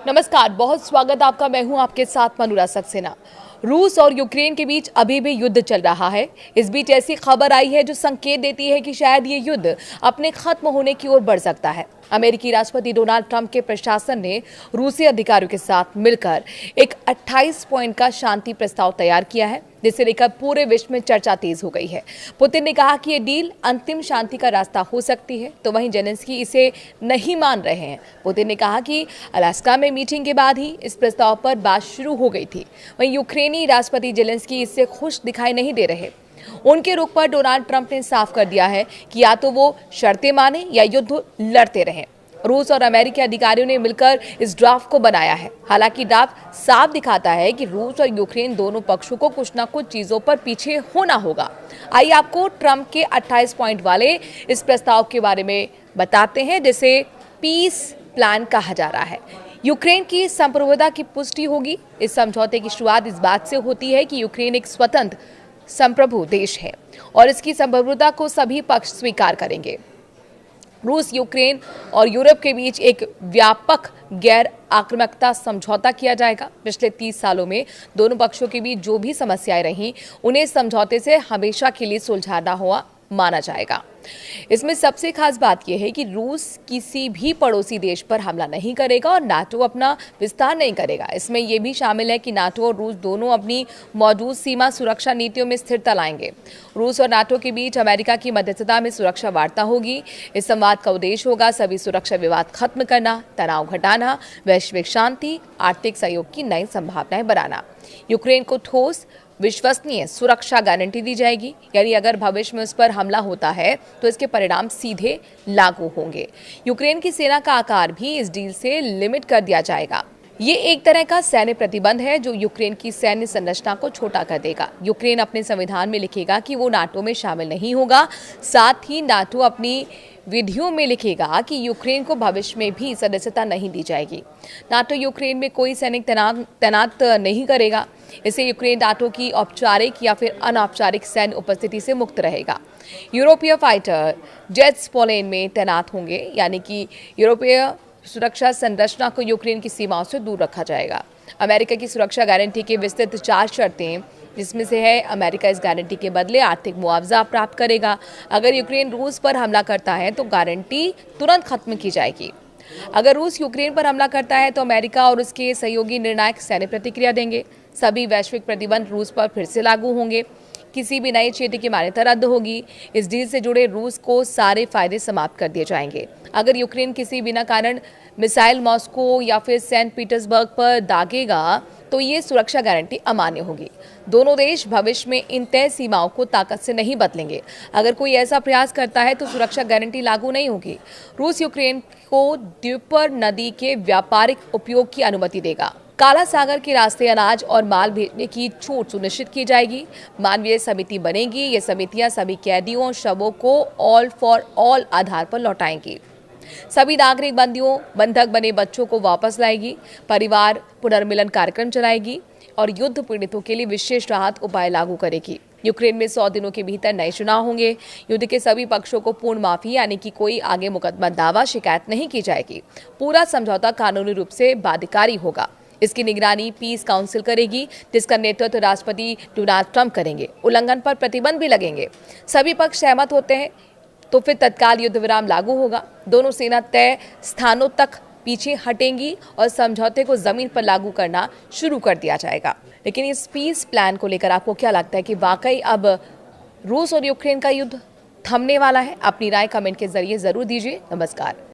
नमस्कार, बहुत स्वागत आपका। मैं हूं आपके साथ मनुरा सक्सेना। रूस और यूक्रेन के बीच अभी भी युद्ध चल रहा है। इस बीच ऐसी खबर आई है जो संकेत देती है कि शायद ये युद्ध अपने खत्म होने की ओर बढ़ सकता है। अमेरिकी राष्ट्रपति डोनाल्ड ट्रंप के प्रशासन ने रूसी अधिकारियों के साथ मिलकर एक 28 पॉइंट का शांति प्रस्ताव तैयार किया है, जिसे लेकर पूरे विश्व में चर्चा तेज हो गई है। पुतिन ने कहा कि ये डील अंतिम शांति का रास्ता हो सकती है, तो वहीं जेलेंस्की इसे नहीं मान रहे हैं। पुतिन ने कहा कि अलास्का में मीटिंग के बाद ही इस प्रस्ताव पर बात शुरू हो गई थी। वहीं यूक्रेनी राष्ट्रपति जेलेंस्की इससे खुश दिखाई नहीं दे रहे। उनके रुख पर डोनाल्ड ट्रंप ने साफ कर दिया है कि या तो वो शर्तें माने या युद्ध लड़ते रहें। रूस और अमेरिकी अधिकारियों ने मिलकर इस ड्राफ्ट को बनाया है। हालांकि ड्राफ्ट साफ दिखाता है कि रूस और यूक्रेन दोनों पक्षों को कुछ न कुछ चीजों पर पीछे होना होगा। आइए आपको ट्रंप के 28 पॉइंट वाले इस प्रस्ताव के बारे में बताते हैं, जिसे पीस प्लान कहा जा रहा है। यूक्रेन की संप्रभुता की पुष्टि होगी। इस समझौते की शुरुआत इस बात से होती है कि यूक्रेन एक स्वतंत्र संप्रभु देश है और इसकी संप्रभुता को सभी पक्ष स्वीकार करेंगे। रूस, यूक्रेन और यूरोप के बीच एक व्यापक गैर आक्रामकता समझौता किया जाएगा। पिछले 30 सालों में दोनों पक्षों के बीच जो भी समस्याएं रहीं, उन्हें समझौते से हमेशा के लिए सुलझाना हुआ माना जाएगा। इसमें सबसे खास बात यह है कि रूस किसी भी पड़ोसी देश पर हमला नहीं करेगा और नाटो अपना विस्तार नहीं करेगा। इसमें यह भी शामिल है कि नाटो और रूस दोनों अपनी मौजूद सीमा सुरक्षा नीतियों में स्थिरता लाएंगे। रूस और नाटो के बीच अमेरिका की मध्यस्थता में सुरक्षा वार्ता होगी। इस संवाद का उद्देश्य होगा सभी सुरक्षा विवाद खत्म करना, तनाव घटाना, वैश्विक शांति, आर्थिक सहयोग की नई संभावनाएं बनाना। यूक्रेन को ठोस विश्वसनीय सुरक्षा गारंटी दी जाएगी, यानी अगर भविष्य में उस पर हमला होता है तो इसके परिणाम सीधे लागू होंगे। यूक्रेन की सेना का आकार भी इस डील से लिमिट कर दिया जाएगा। ये एक तरह का सैन्य प्रतिबंध है जो यूक्रेन की सैन्य संरचना को छोटा कर देगा। यूक्रेन अपने संविधान में लिखेगा कि वो नाटो में शामिल नहीं होगा। साथ ही नाटो अपनी विधियों में लिखेगा कि यूक्रेन को भविष्य में भी सदस्यता नहीं दी जाएगी। नाटो यूक्रेन में कोई सैनिक तैनात नहीं करेगा। इससे यूक्रेन नाटो की औपचारिक या फिर अनौपचारिक सैन्य उपस्थिति से मुक्त रहेगा। यूरोपीय फाइटर जेट्स पोलैंड में तैनात होंगे, यानी कि यूरोपीय सुरक्षा संरचना को यूक्रेन की सीमाओं से दूर रखा जाएगा। अमेरिका की सुरक्षा गारंटी की विस्तृत 4 शर्तें, जिसमें से है अमेरिका इस गारंटी के बदले आर्थिक मुआवजा प्राप्त करेगा। अगर यूक्रेन रूस पर हमला करता है तो गारंटी तुरंत खत्म की जाएगी। अगर रूस यूक्रेन पर हमला करता है तो अमेरिका और उसके सहयोगी निर्णायक सैन्य प्रतिक्रिया देंगे। सभी वैश्विक प्रतिबंध रूस पर फिर से लागू होंगे। किसी भी नए क्षेत्र की मान्यता रद्द होगी। इस डील से जुड़े रूस को सारे फायदे समाप्त कर दिए जाएंगे। अगर यूक्रेन किसी बिना कारण मिसाइल मॉस्को या फिर सेंट पीटर्सबर्ग पर दागेगा तो ये सुरक्षा गारंटी अमान्य होगी। दोनों देश भविष्य में इन तय सीमाओं को ताकत से नहीं बदलेंगे। अगर कोई ऐसा प्रयास करता है तो सुरक्षा गारंटी लागू नहीं होगी। रूस यूक्रेन को द्नीपर नदी के व्यापारिक उपयोग की अनुमति देगा। काला सागर के रास्ते अनाज और माल भेजने की छूट सुनिश्चित की जाएगी। मानवीय समिति बनेगी। ये समितियां सभी कैदियों और शवों को ऑल फॉर ऑल आधार पर लौटाएंगी। सभी नागरिक बंदियों, बंधक बने बच्चों को वापस लाएगी। परिवार पुनर्मिलन कार्यक्रम चलाएगी और युद्ध पीड़ितों के लिए विशेष राहत उपाय लागू करेगी। यूक्रेन में 100 दिनों के भीतर नए चुनाव होंगे। युद्ध के सभी पक्षों को पूर्ण माफी, यानी कि कोई आगे मुकदमा दावा शिकायत नहीं की जाएगी। पूरा समझौता कानूनी रूप से बाध्यकारी होगा। इसकी निगरानी पीस काउंसिल करेगी, जिसका नेतृत्व राष्ट्रपति डोनाल्ड ट्रंप करेंगे। उल्लंघन पर प्रतिबंध भी लगेंगे। सभी पक्ष सहमत होते हैं तो फिर तत्काल युद्ध विराम लागू होगा। दोनों सेना तय स्थानों तक पीछे हटेंगी और समझौते को जमीन पर लागू करना शुरू कर दिया जाएगा। लेकिन इस पीस प्लान को लेकर आपको क्या लगता है कि वाकई अब रूस और यूक्रेन का युद्ध थमने वाला है? अपनी राय कमेंट के जरिए जरूर दीजिए। नमस्कार।